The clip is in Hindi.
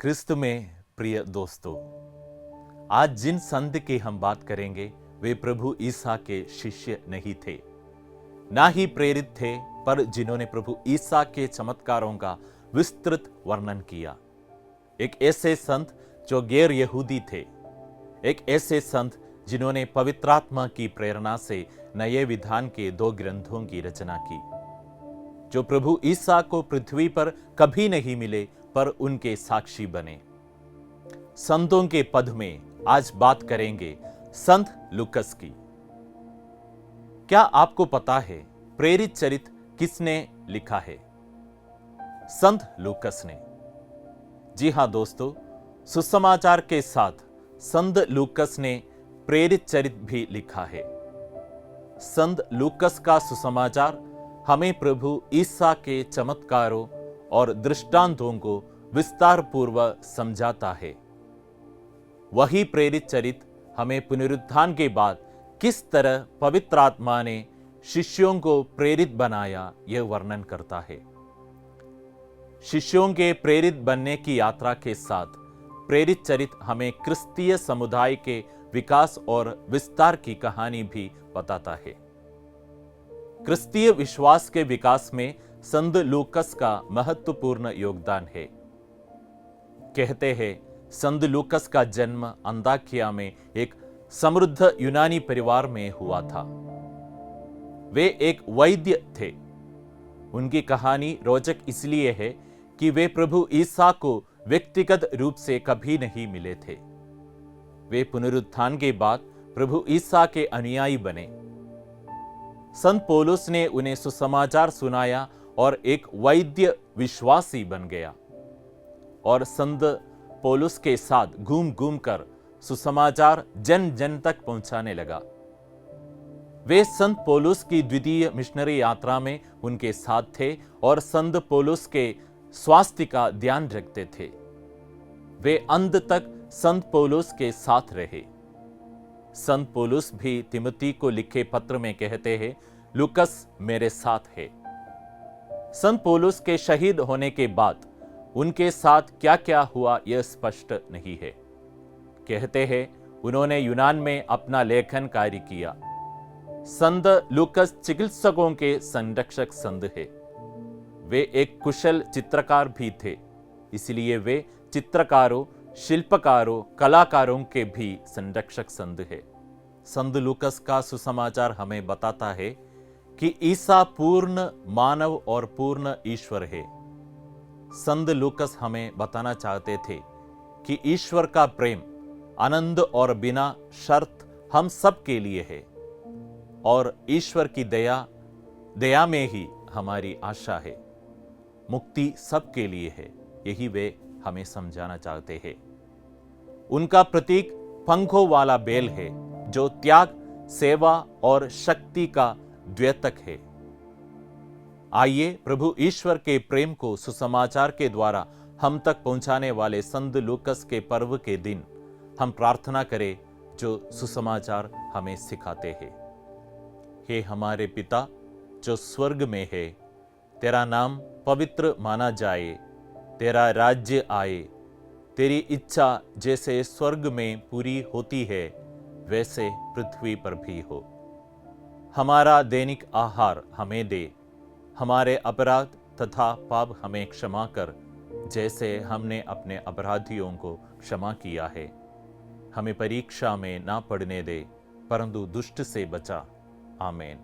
क्रिस्त में प्रिय दोस्तों, आज जिन संत की हम बात करेंगे वे प्रभु ईसा के शिष्य नहीं थे, ना ही प्रेरित थे, पर जिन्होंने प्रभु ईसा के चमत्कारों का विस्तृत वर्णन किया। एक ऐसे संत जो गैर यहूदी थे, एक ऐसे संत जिन्होंने पवित्रात्मा की प्रेरणा से नए विधान के 2 ग्रंथों की रचना की, जो प्रभु ईसा को पृथ्वी पर कभी नहीं मिले पर उनके साक्षी बने। संतों के पद में आज बात करेंगे संत लूकस की। क्या आपको पता है प्रेरित चरित्र किसने लिखा है? संत लूकस ने। जी हां दोस्तों, सुसमाचार के साथ संत लूकस ने प्रेरित चरित्र भी लिखा है। संत लूकस का सुसमाचार हमें प्रभु ईसा के चमत्कारों और दृष्टांतों को विस्तार पूर्वक समझाता है। वही प्रेरित चरित्र हमें पुनरुत्थान के बाद किस तरह पवित्र आत्मा ने शिष्यों को प्रेरित बनाया, यह वर्णन करता है। शिष्यों के प्रेरित बनने की यात्रा के साथ प्रेरित चरित्र हमें क्रिस्तीय समुदाय के विकास और विस्तार की कहानी भी बताता है। क्रिस्तीय विश्वास के विकास में संत लूकस का महत्वपूर्ण योगदान है। कहते हैं संत लूकस का जन्म अंताकिया में एक समृद्ध यूनानी परिवार में हुआ था। वे एक वैद्य थे। उनकी कहानी रोचक इसलिए है कि वे प्रभु ईसा को व्यक्तिगत रूप से कभी नहीं मिले थे। वे पुनरुत्थान के बाद प्रभु ईसा के अनुयायी बने। संत पौलुस ने उन्हें सुसमाचार सुनाया और एक वैद्य विश्वासी बन गया और संत पौलुस के साथ घूम घूम कर सुसमाचार जन जन तक पहुंचाने लगा। वे संत पौलुस की द्वितीय मिशनरी यात्रा में उनके साथ थे और संत पौलुस के स्वास्थ्य का ध्यान रखते थे। वे अंत तक संत पौलुस के साथ रहे। संत पौलुस भी तिमोथी को लिखे पत्र में कहते हैं, लूकस मेरे साथ है। संत पौलुस के शहीद होने के बाद उनके साथ क्या क्या हुआ यह स्पष्ट नहीं है। कहते हैं उन्होंने यूनान में अपना लेखन कार्य किया। संत लूकस चिकित्सकों के संरक्षक संत है। वे एक कुशल चित्रकार भी थे, इसलिए वे चित्रकारों, शिल्पकारों, कलाकारों के भी संरक्षक संत है। संत लूकस का सुसमाचार हमें बताता है कि ईसा पूर्ण मानव और पूर्ण ईश्वर है। संत लूकस हमें बताना चाहते थे कि ईश्वर का प्रेम आनंद और बिना शर्त हम सब के लिए है और ईश्वर की दया में ही हमारी आशा है। मुक्ति सबके लिए है, यही वे हमें समझाना चाहते हैं। उनका प्रतीक पंखों वाला बैल है जो त्याग, सेवा और शक्ति का द्योतक है। आइए प्रभु ईश्वर के प्रेम को सुसमाचार के द्वारा हम तक पहुंचाने वाले संत लूकस के पर्व के दिन हम प्रार्थना करें जो सुसमाचार हमें सिखाते हैं। हे हमारे पिता जो स्वर्ग में है, तेरा नाम पवित्र माना जाए, तेरा राज्य आए, तेरी इच्छा जैसे स्वर्ग में पूरी होती है वैसे पृथ्वी पर भी हो। हमारा दैनिक आहार हमें दे, हमारे अपराध तथा पाप हमें क्षमा कर, जैसे हमने अपने अपराधियों को क्षमा किया है। हमें परीक्षा में ना पड़ने दे, परंतु दुष्ट से बचा। आमीन।